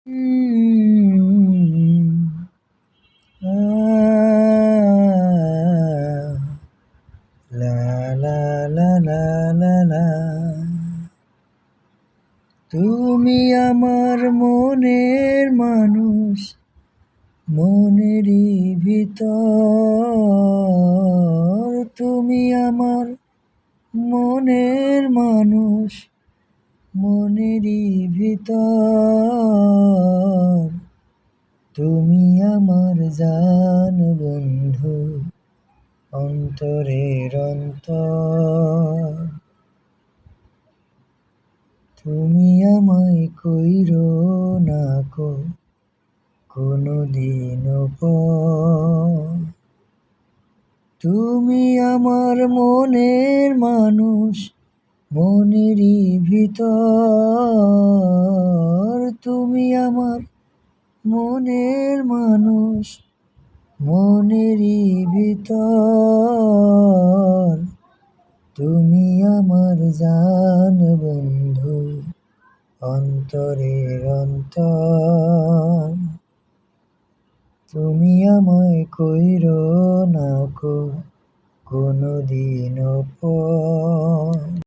আ লা লা লা লা লা লা। তুমি আমার মনের মানুষ, মনেরই ভিতর। তুমি আমার মনের মানুষ, মনেরই ভিতর। তুমি আমার জান বন্ধু, অন্তরের অন্তর। তুমি আমায় কইরো না কো কোনদিনও পর। তুমি আমার মনের মানুষ, মনেরই ভিতর। তুমি আমার মনের মানুষ, মনেরই ভিতর। তুমি আমার জান বন্ধু, অন্তরের অন্তর। তুমি আমায় কইরো না কো কোনদিনও পর।